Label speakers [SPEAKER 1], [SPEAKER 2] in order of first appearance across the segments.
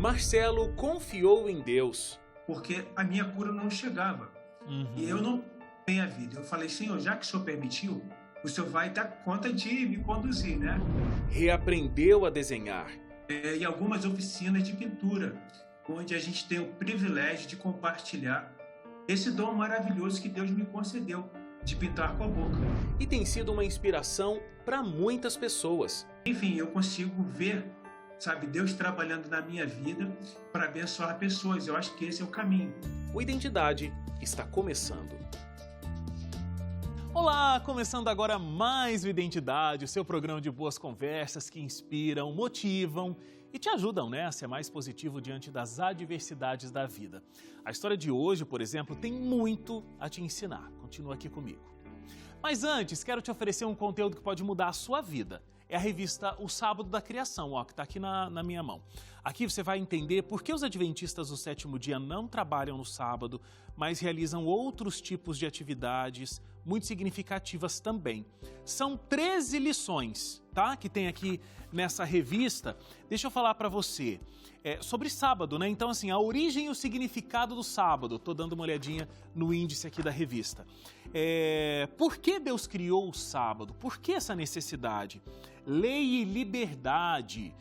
[SPEAKER 1] Marcelo confiou em Deus.
[SPEAKER 2] Porque a minha cura não chegava. E eu não tenho a vida. Eu falei, Senhor, já que o Senhor permitiu, o Senhor vai dar conta de me conduzir, né?
[SPEAKER 1] Reaprendeu a desenhar.
[SPEAKER 2] E algumas oficinas de pintura, onde a gente tem o privilégio de compartilhar esse dom maravilhoso que Deus me concedeu, de pintar com a boca.
[SPEAKER 1] E tem sido uma inspiração para muitas pessoas.
[SPEAKER 2] Enfim, eu consigo ver, sabe, Deus trabalhando na minha vida para abençoar pessoas. Eu acho que esse é o caminho.
[SPEAKER 1] O Identidade está começando.
[SPEAKER 3] Olá, começando agora mais o Identidade, o seu programa de boas conversas que inspiram, motivam e te ajudam, né, a ser mais positivo diante das adversidades da vida. A história de hoje, por exemplo, tem muito a te ensinar. Continua aqui comigo. Mas antes, quero te oferecer um conteúdo que pode mudar a sua vida. É a revista O Sábado da Criação, ó, que está aqui na minha mão. Aqui você vai entender por que os adventistas do sétimo dia não trabalham no sábado, mas realizam outros tipos de atividades muito significativas também. São 13 lições, tá? Que tem aqui nessa revista. Deixa eu falar para você sobre sábado, né? Então, assim, a origem e o significado do sábado. Estou dando uma olhadinha no índice aqui da revista. Por que Deus criou o sábado? Por que essa necessidade? Lei e liberdade.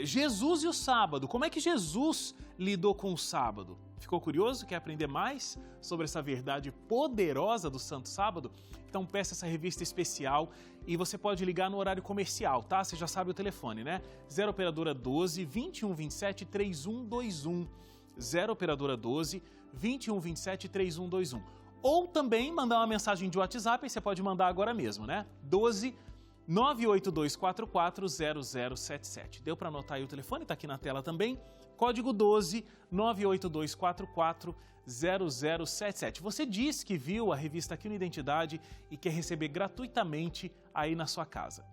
[SPEAKER 3] Jesus e o sábado. Como é que Jesus lidou com o sábado? Ficou curioso? Quer aprender mais sobre essa verdade poderosa do Santo Sábado? Então peça essa revista especial e você pode ligar no horário comercial, tá? Você já sabe o telefone, né? 0 operadora 12 2127 3121. 0 operadora 12 2127 3121. Ou também mandar uma mensagem de WhatsApp, e você pode mandar agora mesmo, né? 12 982440077. Deu para anotar aí o telefone? Está aqui na tela também. Código 12 982440077. Você diz que viu a revista aqui no Identidade e quer receber gratuitamente aí na sua casa.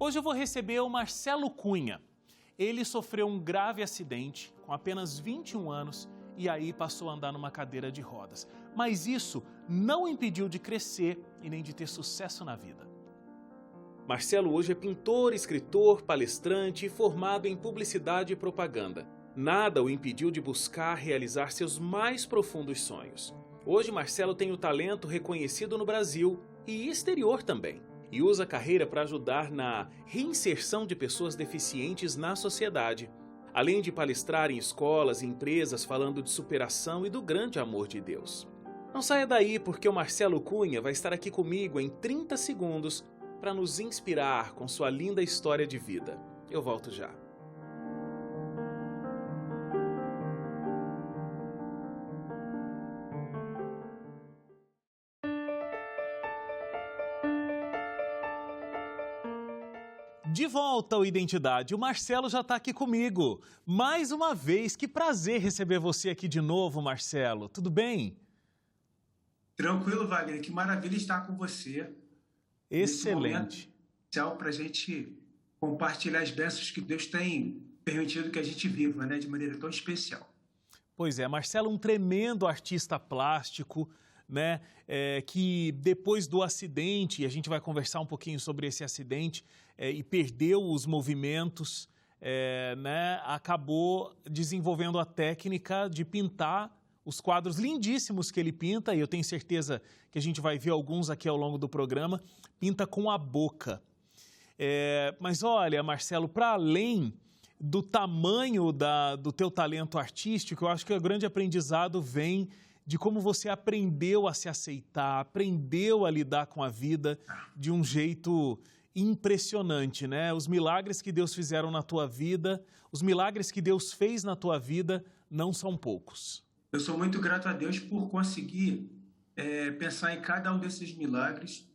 [SPEAKER 3] Hoje eu vou receber o Marcelo Cunha. Ele sofreu um grave acidente com apenas 21 anos e aí passou a andar numa cadeira de rodas. Mas isso não o impediu de crescer e nem de ter sucesso na vida.
[SPEAKER 1] Marcelo hoje é pintor, escritor, palestrante e formado em publicidade e propaganda. Nada o impediu de buscar realizar seus mais profundos sonhos. Hoje Marcelo tem o talento reconhecido no Brasil e exterior também. E usa a carreira para ajudar na reinserção de pessoas deficientes na sociedade. Além de palestrar em escolas e empresas falando de superação e do grande amor de Deus. Não saia daí porque o Marcelo Cunha vai estar aqui comigo em 30 segundos para nos inspirar com sua linda história de vida. Eu volto já.
[SPEAKER 3] De volta ao Identidade, o Marcelo já está aqui comigo. Mais uma vez, que prazer receber você aqui de novo, Marcelo. Tudo bem?
[SPEAKER 2] Tranquilo, Wagner. Que maravilha estar com você.
[SPEAKER 3] Excelente.
[SPEAKER 2] Para a gente compartilhar as bênçãos que Deus tem permitido que a gente viva, né, de maneira tão especial.
[SPEAKER 3] Pois é, Marcelo, um tremendo artista plástico, né, que depois do acidente, e a gente vai conversar um pouquinho sobre esse acidente, e perdeu os movimentos, né, acabou desenvolvendo a técnica de pintar os quadros lindíssimos que ele pinta, e eu tenho certeza que a gente vai ver alguns aqui ao longo do programa, pinta com a boca. Mas olha, Marcelo, para além do tamanho do teu talento artístico, eu acho que o grande aprendizado vem de como você aprendeu a se aceitar, aprendeu a lidar com a vida de um jeito impressionante, né? Os milagres que Deus fizeram na tua vida, os milagres que Deus fez na tua vida não são poucos.
[SPEAKER 2] Eu sou muito grato a Deus por conseguir pensar em cada um desses milagres,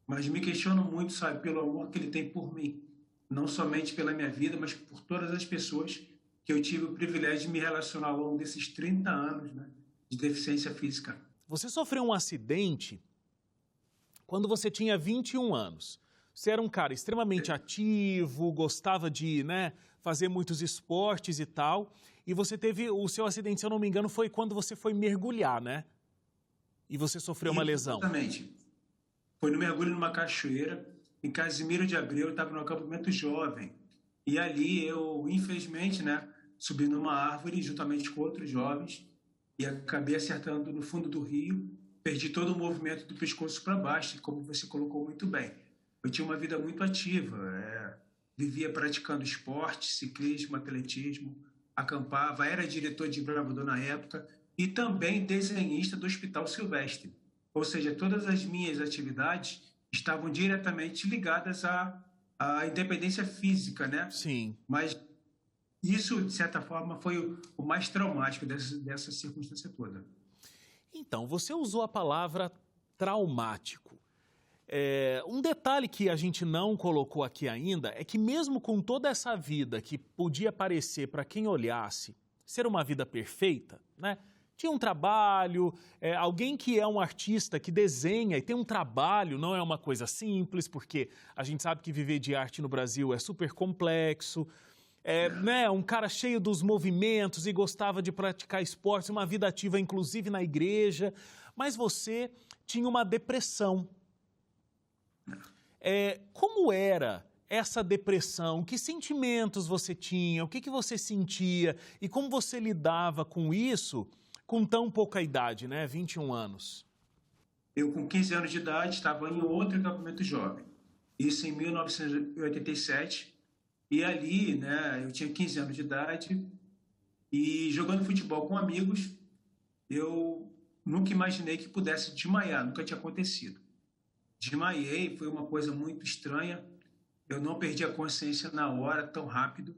[SPEAKER 2] mas me questiono muito, sabe, pelo amor que Ele tem por mim. Não somente pela minha vida, mas por todas as pessoas que eu tive o privilégio de me relacionar ao longo desses 30 anos, né, de deficiência física.
[SPEAKER 3] Você sofreu um acidente quando você tinha 21 anos. Você era um cara extremamente ativo, gostava de, né, fazer muitos esportes e tal. E você teve o seu acidente, se eu não me engano, foi quando você foi mergulhar, né? E você sofreu uma lesão.
[SPEAKER 2] Exatamente. Foi no mergulho numa cachoeira, em Casimiro de Abreu, eu estava no acampamento jovem. E ali eu, infelizmente, né, subi numa árvore juntamente com outros jovens e acabei acertando no fundo do rio. Perdi todo o movimento do pescoço para baixo, como você colocou muito bem. Eu tinha uma vida muito ativa, vivia praticando esporte, ciclismo, atletismo, acampava, era diretor de gravador na época e também desenhista do Hospital Silvestre. Ou seja, todas as minhas atividades estavam diretamente ligadas à independência física, né?
[SPEAKER 3] Sim.
[SPEAKER 2] Mas isso, de certa forma, foi o mais traumático dessa circunstância toda.
[SPEAKER 3] Então, você usou a palavra traumático. Um detalhe que a gente não colocou aqui ainda é que mesmo com toda essa vida que podia parecer para quem olhasse ser uma vida perfeita, né? Tinha um trabalho, alguém que é um artista que desenha e tem um trabalho, não é uma coisa simples, porque a gente sabe que viver de arte no Brasil é super complexo. Né, um cara cheio dos movimentos e gostava de praticar esportes, uma vida ativa inclusive na igreja, mas você tinha uma depressão. Como era essa depressão? Que sentimentos você tinha? O que você sentia? E como você lidava com isso com tão pouca idade, né? 21 anos.
[SPEAKER 2] Eu, com 15 anos de idade, estava em outro acampamento jovem. Isso em 1987. E ali, né, eu tinha 15 anos de idade e jogando futebol com amigos, eu nunca imaginei que pudesse desmaiar, nunca tinha acontecido. Desmaiei, foi uma coisa muito estranha, eu não perdi a consciência na hora, tão rápido,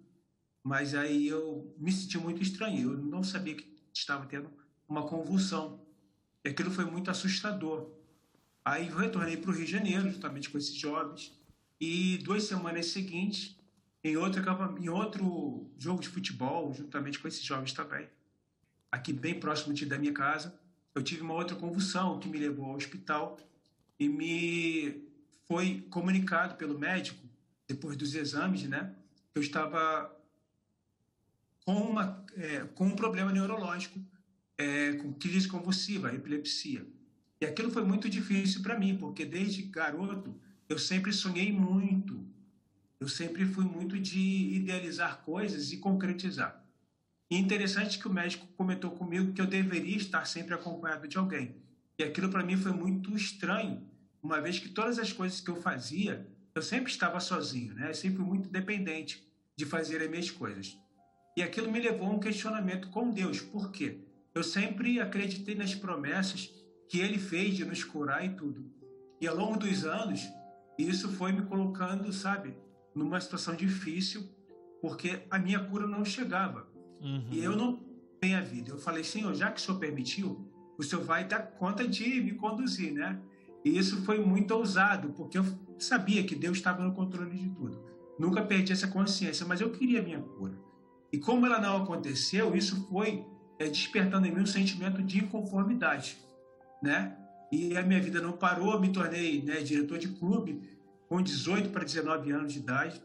[SPEAKER 2] mas aí eu me senti muito estranho, eu não sabia que estava tendo uma convulsão, e aquilo foi muito assustador. Aí eu retornei para o Rio de Janeiro, juntamente com esses jovens, e 2 semanas seguintes, em outro jogo de futebol, juntamente com esses jovens também, aqui bem próximo da minha casa, eu tive uma outra convulsão que me levou ao hospital e me foi comunicado pelo médico, depois dos exames, né, que eu estava com um problema neurológico, com crise convulsiva, epilepsia. E aquilo foi muito difícil para mim, porque desde garoto eu sempre sonhei muito. Eu sempre fui muito de idealizar coisas e concretizar. E interessante que o médico comentou comigo que eu deveria estar sempre acompanhado de alguém. E aquilo para mim foi muito estranho, uma vez que todas as coisas que eu fazia, eu sempre estava sozinho, né? Eu sempre fui muito dependente de fazer as minhas coisas. E aquilo me levou a um questionamento com Deus. Por quê? Eu sempre acreditei nas promessas que Ele fez de nos curar e tudo. E ao longo dos anos, isso foi me colocando, sabe, numa situação difícil, porque a minha cura não chegava.
[SPEAKER 3] Uhum.
[SPEAKER 2] E eu não tenho a vida. Eu falei, Senhor, já que o Senhor permitiu, o Senhor vai dar conta de me conduzir, né? E isso foi muito ousado, porque eu sabia que Deus estava no controle de tudo. Nunca perdi essa consciência, mas eu queria a minha cura. E como ela não aconteceu, isso foi despertando em mim um sentimento de inconformidade, né? E a minha vida não parou, eu me tornei, né, diretor de clube, com 18 para 19 anos de idade,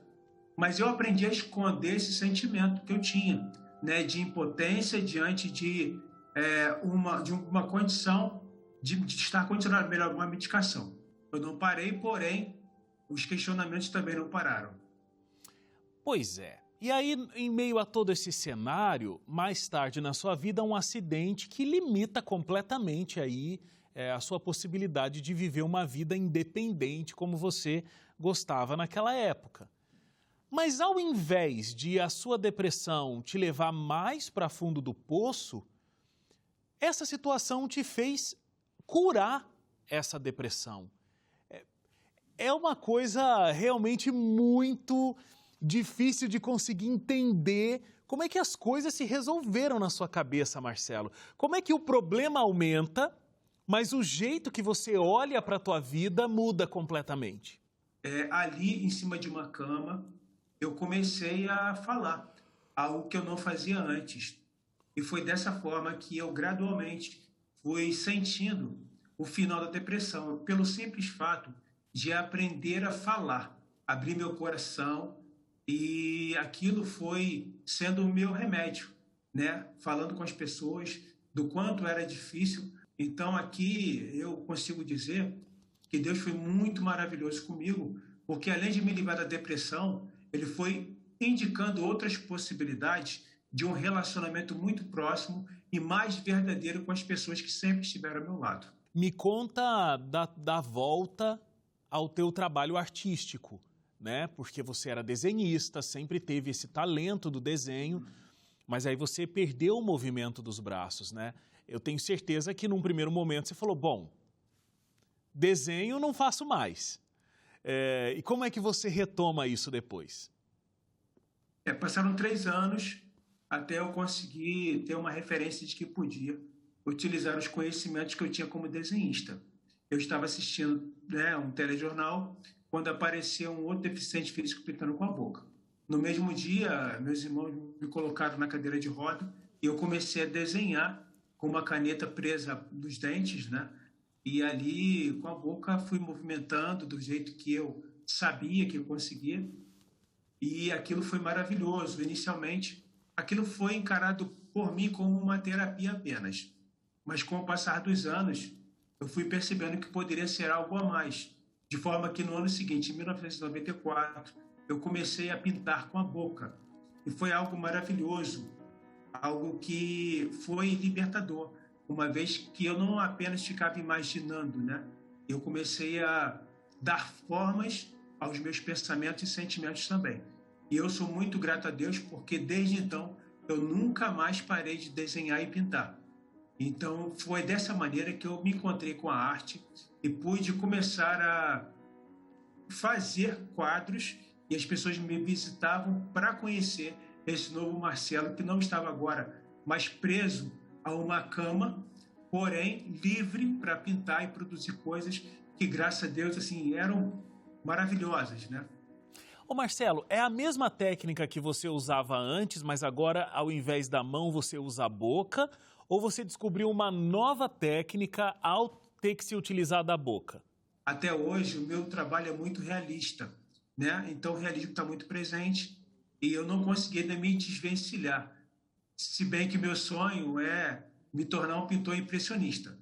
[SPEAKER 2] mas eu aprendi a esconder esse sentimento que eu tinha, né, de impotência diante de uma condição de estar condicionado melhor a uma medicação. Eu não parei, porém, os questionamentos também não pararam.
[SPEAKER 3] Pois é. E aí, em meio a todo esse cenário, mais tarde na sua vida, um acidente que limita completamente aí a sua possibilidade de viver uma vida independente como você gostava naquela época. Mas ao invés de a sua depressão te levar mais para fundo do poço, essa situação te fez curar essa depressão. É uma coisa realmente muito difícil de conseguir entender como é que as coisas se resolveram na sua cabeça, Marcelo. Como é que o problema aumenta, mas o jeito que você olha para a tua vida muda completamente?
[SPEAKER 2] Ali, em cima de uma cama, eu comecei a falar, algo que eu não fazia antes. E foi dessa forma que eu gradualmente fui sentindo o final da depressão, pelo simples fato de aprender a falar, abrir meu coração, e aquilo foi sendo o meu remédio, né? Falando com as pessoas do quanto era difícil. Então aqui eu consigo dizer que Deus foi muito maravilhoso comigo, porque além de me livrar da depressão, Ele foi indicando outras possibilidades de um relacionamento muito próximo e mais verdadeiro com as pessoas que sempre estiveram ao meu lado.
[SPEAKER 3] Me conta da volta ao teu trabalho artístico, né? Porque você era desenhista, sempre teve esse talento do desenho, mas aí você perdeu o movimento dos braços, né? Eu tenho certeza que num primeiro momento você falou, bom, desenho não faço mais. E como é que você retoma isso depois?
[SPEAKER 2] Passaram 3 anos até eu conseguir ter uma referência de que podia utilizar os conhecimentos que eu tinha como desenhista. Eu estava assistindo, né, um telejornal quando apareceu um outro deficiente físico pintando com a boca. No mesmo dia, meus irmãos me colocaram na cadeira de roda e eu comecei a desenhar com uma caneta presa nos dentes, né? E ali, com a boca, fui movimentando do jeito que eu sabia que eu conseguia. E aquilo foi maravilhoso. Inicialmente, aquilo foi encarado por mim como uma terapia apenas. Mas com o passar dos anos, eu fui percebendo que poderia ser algo a mais. De forma que no ano seguinte, em 1994, eu comecei a pintar com a boca. E foi algo maravilhoso, algo que foi libertador, uma vez que eu não apenas ficava imaginando, né? Eu comecei a dar formas aos meus pensamentos e sentimentos também. E eu sou muito grato a Deus porque desde então eu nunca mais parei de desenhar e pintar. Então foi dessa maneira que eu me encontrei com a arte e pude começar a fazer quadros e as pessoas me visitavam para conhecer esse novo Marcelo que não estava agora mais preso a uma cama, porém livre para pintar e produzir coisas que, graças a Deus, assim, eram maravilhosas, né?
[SPEAKER 3] Ô Marcelo, é a mesma técnica que você usava antes, mas agora ao invés da mão você usa a boca, ou você descobriu uma nova técnica ao ter que se utilizar da boca?
[SPEAKER 2] Até hoje o meu trabalho é muito realista, né? Então o realismo está muito presente e eu não consegui ainda me desvencilhar. Se bem que meu sonho é me tornar um pintor impressionista.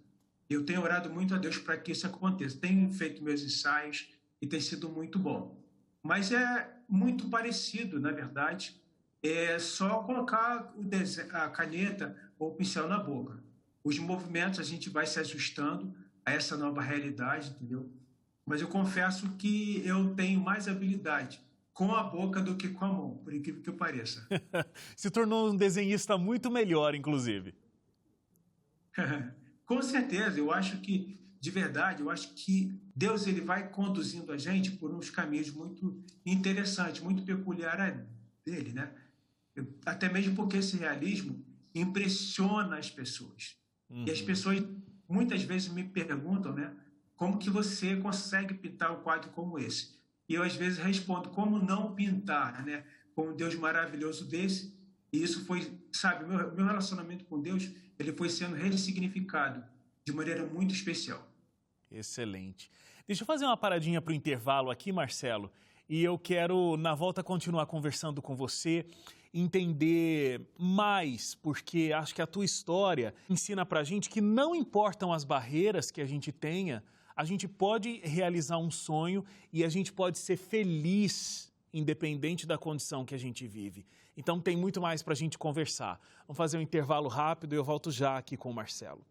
[SPEAKER 2] Eu tenho orado muito a Deus para que isso aconteça. Tenho feito meus ensaios e tem sido muito bom. Mas é muito parecido, na verdade. É só colocar a caneta ou o pincel na boca. Os movimentos a gente vai se ajustando a essa nova realidade, entendeu? Mas eu confesso que eu tenho mais habilidade com a boca do que com a mão, por incrível que pareça.
[SPEAKER 3] Se tornou um desenhista muito melhor, inclusive.
[SPEAKER 2] Com certeza, eu acho que, de verdade, eu acho que Deus ele vai conduzindo a gente por uns caminhos muito interessantes, muito peculiares dele, né? Até mesmo porque esse realismo impressiona as pessoas. E as pessoas muitas vezes me perguntam, né? Como que você consegue pintar um quadro como esse? E eu às vezes respondo, como não pintar, né? Com um Deus maravilhoso desse. E isso foi, sabe, meu relacionamento com Deus, ele foi sendo ressignificado de maneira muito especial.
[SPEAKER 3] Excelente. Deixa eu fazer uma paradinha para o intervalo aqui, Marcelo, e eu quero, na volta, continuar conversando com você, entender mais, porque acho que a tua história ensina para a gente que não importam as barreiras que a gente tenha, a gente pode realizar um sonho e a gente pode ser feliz, independente da condição que a gente vive. Então tem muito mais para a gente conversar. Vamos fazer um intervalo rápido e eu volto já aqui com o Marcelo.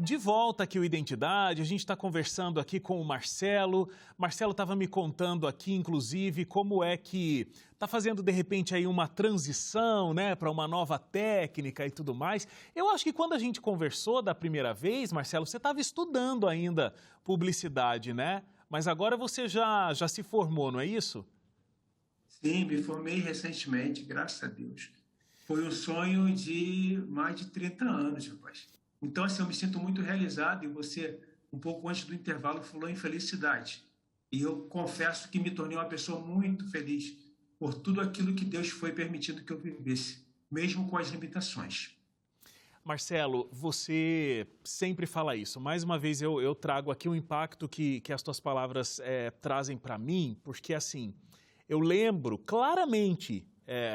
[SPEAKER 3] De volta aqui o Identidade, a gente está conversando aqui com o Marcelo. Marcelo estava me contando aqui, inclusive, como é que está fazendo, de repente, aí uma transição, né, para uma nova técnica e tudo mais. Eu acho que quando a gente conversou da primeira vez, Marcelo, você estava estudando ainda publicidade, né? Mas agora você já se formou, não é isso?
[SPEAKER 2] Sim, me formei recentemente, graças a Deus. Foi um sonho de mais de 30 anos, rapaz. Então, assim, eu me sinto muito realizado e você, um pouco antes do intervalo, falou em felicidade. E eu confesso que me tornei uma pessoa muito feliz por tudo aquilo que Deus foi permitindo que eu vivesse, mesmo com as limitações.
[SPEAKER 3] Marcelo, você sempre fala isso. Mais uma vez eu trago aqui o impacto que as tuas palavras trazem para mim, porque assim, eu lembro claramente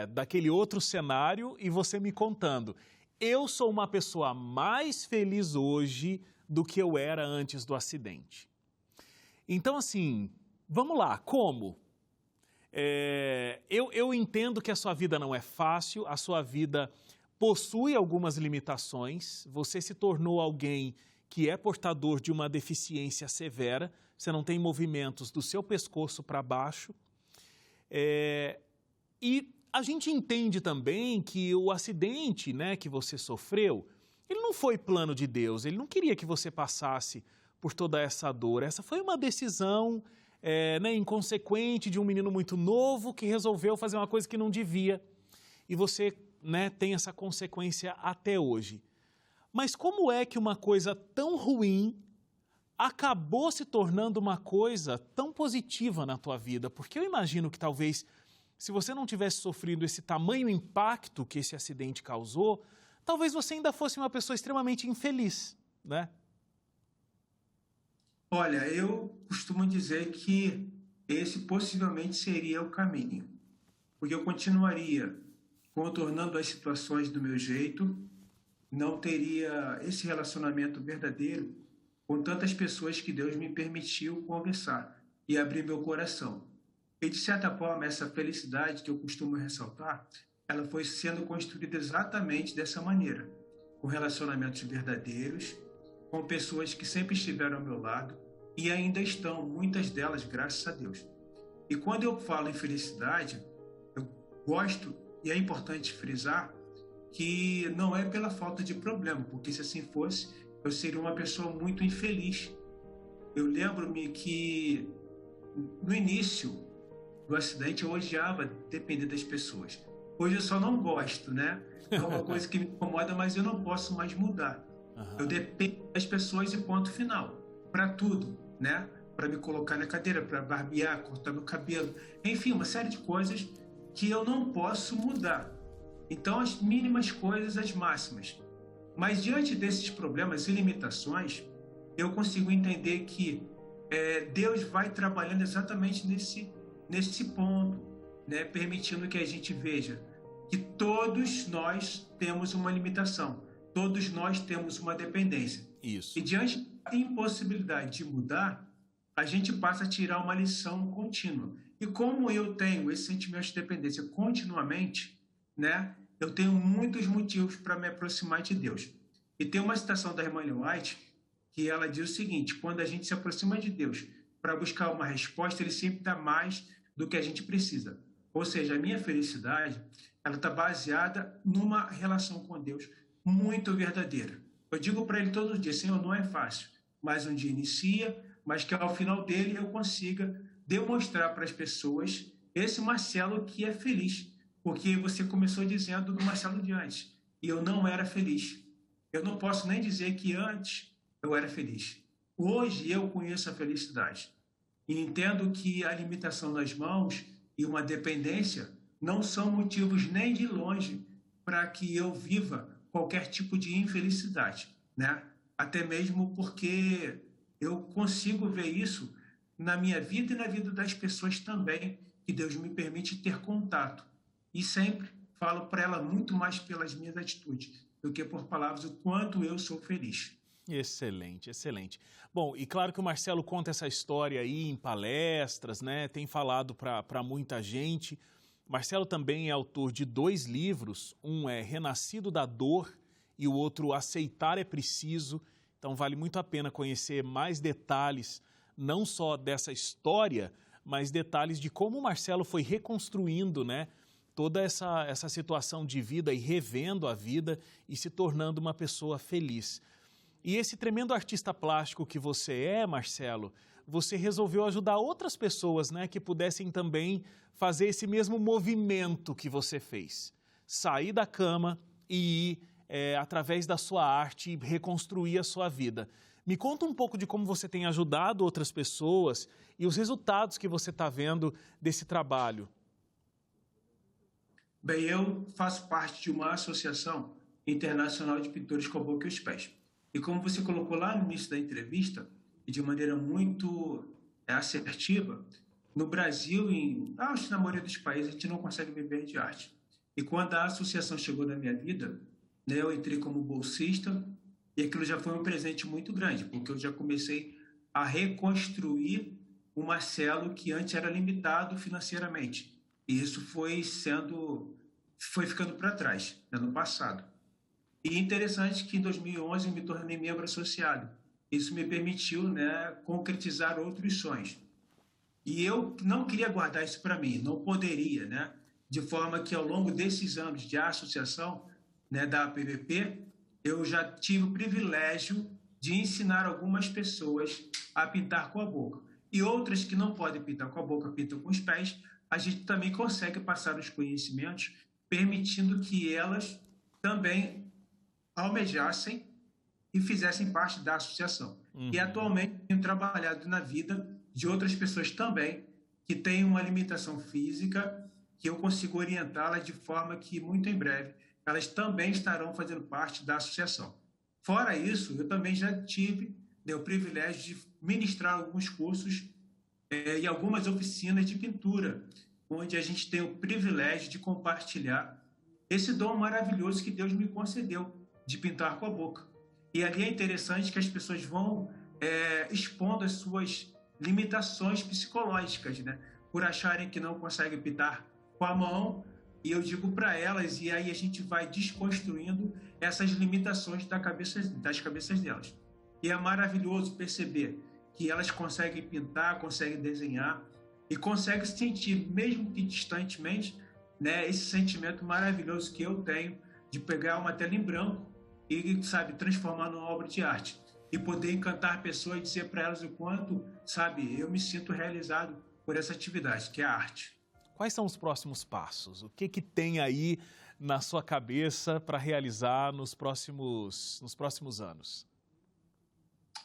[SPEAKER 3] daquele outro cenário e você me contando. eu sou uma pessoa mais feliz hoje do que eu era antes do acidente. Então, assim, vamos lá, como? Eu entendo que a sua vida não é fácil, a sua vida possui algumas limitações, você se tornou alguém que é portador de uma deficiência severa, você não tem movimentos do seu pescoço para baixo, e a gente entende também que o acidente, né, que você sofreu, ele não foi plano de Deus, ele não queria que você passasse por toda essa dor. Essa foi uma decisão né, inconsequente de um menino muito novo que resolveu fazer uma coisa que não devia. E você, né, tem essa consequência até hoje. Mas como é que uma coisa tão ruim acabou se tornando uma coisa tão positiva na tua vida? Porque eu imagino que talvez, se você não tivesse sofrido esse tamanho impacto que esse acidente causou, talvez você ainda fosse uma pessoa extremamente infeliz, né?
[SPEAKER 2] Olha, eu costumo dizer que esse possivelmente seria o caminho, porque eu continuaria contornando as situações do meu jeito, não teria esse relacionamento verdadeiro com tantas pessoas que Deus me permitiu conversar e abrir meu coração. E, de certa forma, essa felicidade que eu costumo ressaltar, ela foi sendo construída exatamente dessa maneira, com relacionamentos verdadeiros, com pessoas que sempre estiveram ao meu lado e ainda estão, muitas delas, graças a Deus. E quando eu falo em felicidade, eu gosto, e é importante frisar, que não é pela falta de problema, porque se assim fosse, eu seria uma pessoa muito infeliz. Eu lembro-me que no início do acidente eu odiava depender das pessoas. Hoje eu só não gosto, né? É uma coisa que me incomoda, mas eu não posso mais mudar. Eu dependo das pessoas e ponto final. Para tudo, né? Para me colocar na cadeira, para barbear, cortar meu cabelo. Enfim, uma série de coisas que eu não posso mudar. Então, as mínimas coisas, as máximas. Mas diante desses problemas e limitações, eu consigo entender que Deus vai trabalhando exatamente nesse ponto, né? Permitindo que a gente veja que todos nós temos uma limitação, todos nós temos uma dependência.
[SPEAKER 3] Isso.
[SPEAKER 2] E diante da impossibilidade de mudar, a gente passa a tirar uma lição contínua. E como eu tenho esse sentimento de dependência continuamente, né, eu tenho muitos motivos para me aproximar de Deus. E tem uma citação da irmã Ellen White que ela diz o seguinte: quando a gente se aproxima de Deus para buscar uma resposta, Ele sempre dá mais do que a gente precisa. Ou seja, a minha felicidade, ela está baseada numa relação com Deus muito verdadeira. Eu digo para Ele todos os dias: Senhor, não é fácil, mas um dia inicia, mas que ao final dele eu consiga demonstrar para as pessoas esse Marcelo que é feliz. Porque você começou dizendo do Marcelo de antes, e eu não era feliz. Eu não posso nem dizer que antes eu era feliz. Hoje eu conheço a felicidade e entendo que a limitação das mãos e uma dependência não são motivos nem de longe para que eu viva qualquer tipo de infelicidade, né? Até mesmo porque eu consigo ver isso na minha vida e na vida das pessoas também, que Deus me permite ter contato. E sempre falo para ela muito mais pelas minhas atitudes do que por palavras o quanto eu sou feliz.
[SPEAKER 3] Excelente, excelente. Bom, e claro que o Marcelo conta essa história aí em palestras, né? Tem falado para muita gente. Marcelo também é autor de 2 livros, um é Renascido da Dor e o outro Aceitar é Preciso. Então vale muito a pena conhecer mais detalhes, não só dessa história, mas detalhes de como o Marcelo foi reconstruindo, né, toda essa situação de vida e revendo a vida e se tornando uma pessoa feliz. E esse tremendo artista plástico que você é, Marcelo, você resolveu ajudar outras pessoas, né, que pudessem também fazer esse mesmo movimento que você fez. Sair da cama e ir, através da sua arte, reconstruir a sua vida. Me conta um pouco de como você tem ajudado outras pessoas e os resultados que você está vendo desse trabalho.
[SPEAKER 2] Bem, eu faço parte de uma associação internacional de pintores com a boca e os pés. E como você colocou lá no início da entrevista, e de maneira muito assertiva, no Brasil e na maioria dos países a gente não consegue viver de arte. E quando a associação chegou na minha vida, né, eu entrei como bolsista e aquilo já foi um presente muito grande, porque eu já comecei a reconstruir o Marcelo que antes era limitado financeiramente. E isso foi ficando para trás, né, no passado. E interessante que em 2011 eu me tornei membro associado. Isso me permitiu, né, concretizar outros sonhos. E eu não queria guardar isso para mim, não poderia, né? De forma que ao longo desses anos de associação, né, da APVP, eu já tive o privilégio de ensinar algumas pessoas a pintar com a boca. E outras que não podem pintar com a boca, pintam com os pés, a gente também consegue passar os conhecimentos, permitindo que elas também almejassem e fizessem parte da associação. E atualmente tenho trabalhado na vida de outras pessoas também que têm uma limitação física, que eu consigo orientá-las de forma que muito em breve elas também estarão fazendo parte da associação. Fora isso, eu também já tive o privilégio de ministrar alguns cursos e algumas oficinas de pintura, onde a gente tem o privilégio de compartilhar esse dom maravilhoso que Deus me concedeu, de pintar com a boca. E ali é interessante que as pessoas vão expondo as suas limitações psicológicas, né? Por acharem que não conseguem pintar com a mão, e eu digo para elas, e aí a gente vai desconstruindo essas limitações das cabeças delas. E é maravilhoso perceber que elas conseguem pintar, conseguem desenhar e conseguem sentir, mesmo que distantemente, né, esse sentimento maravilhoso que eu tenho de pegar uma tela em branco e, sabe, transformar numa obra de arte e poder encantar pessoas e dizer para elas o quanto, sabe, eu me sinto realizado por essa atividade, que é a arte.
[SPEAKER 3] Quais são os próximos passos? O que tem aí na sua cabeça para realizar nos próximos anos?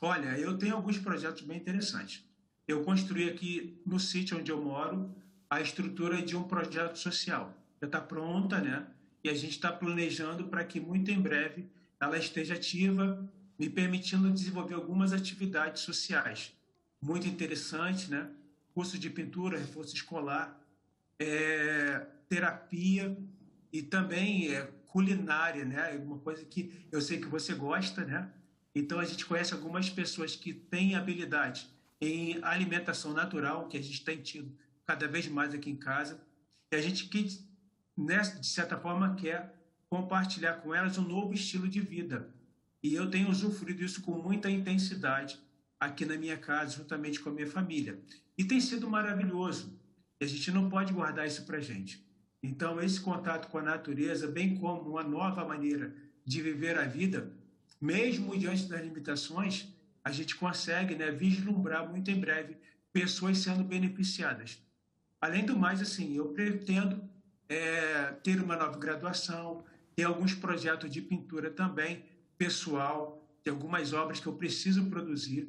[SPEAKER 2] Olha, eu tenho alguns projetos bem interessantes. Eu construí aqui no sítio onde eu moro a estrutura de um projeto social. Já está pronta, né? E a gente está planejando para que muito em breve ela esteja ativa, me permitindo desenvolver algumas atividades sociais. Muito interessantes, né? Curso de pintura, reforço escolar, terapia e também culinária, né? Uma coisa que eu sei que você gosta, né? Então a gente conhece algumas pessoas que têm habilidade em alimentação natural, que a gente tem tido cada vez mais aqui em casa, e a gente, de certa forma, quer compartilhar com elas um novo estilo de vida. E eu tenho usufruído isso com muita intensidade aqui na minha casa, juntamente com a minha família. E tem sido maravilhoso. E a gente não pode guardar isso para a gente. Então, esse contato com a natureza, bem como uma nova maneira de viver a vida, mesmo diante das limitações, a gente consegue, né, vislumbrar muito em breve pessoas sendo beneficiadas. Além do mais, assim, eu pretendo ter uma nova graduação, ter alguns projetos de pintura também, pessoal, tem algumas obras que eu preciso produzir,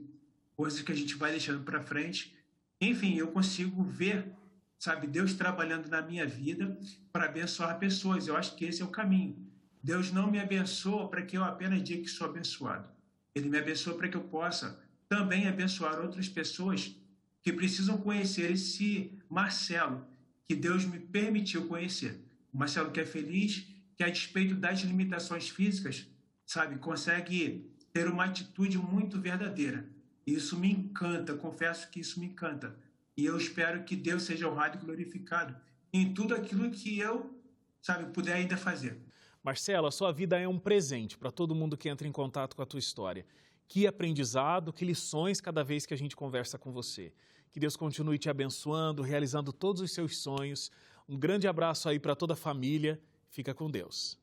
[SPEAKER 2] coisas que a gente vai deixando para frente. Enfim, eu consigo ver, sabe, Deus trabalhando na minha vida para abençoar pessoas. Eu acho que esse é o caminho. Deus não me abençoa para que eu apenas diga que sou abençoado. Ele me abençoa para que eu possa também abençoar outras pessoas que precisam conhecer esse Marcelo que Deus me permitiu conhecer. O Marcelo que é feliz, que a despeito das limitações físicas, sabe, consegue ter uma atitude muito verdadeira. E isso me encanta, confesso que isso me encanta. E eu espero que Deus seja honrado e glorificado em tudo aquilo que eu, sabe, puder ainda fazer.
[SPEAKER 3] Marcelo, a sua vida é um presente para todo mundo que entra em contato com a tua história. Que aprendizado, que lições cada vez que a gente conversa com você. Que Deus continue te abençoando, realizando todos os seus sonhos. Um grande abraço aí para toda a família. Fica com Deus.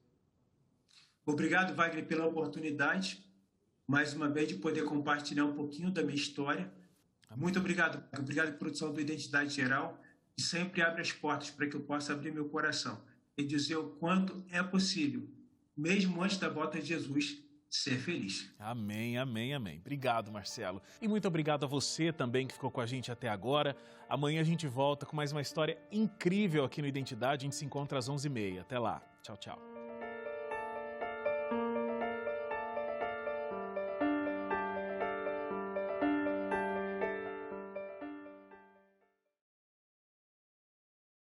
[SPEAKER 2] Obrigado, Wagner, pela oportunidade, mais uma vez, de poder compartilhar um pouquinho da minha história. Muito obrigado. Obrigado, produção do Identidade Geral, que sempre abre as portas para que eu possa abrir meu coração e dizer o quanto é possível, mesmo antes da volta de Jesus, ser feliz.
[SPEAKER 3] Amém, amém, amém. Obrigado, Marcelo. E muito obrigado a você também que ficou com a gente até agora. Amanhã a gente volta com mais uma história incrível aqui no Identidade. A gente se encontra às 11h30. Até lá. Tchau, tchau.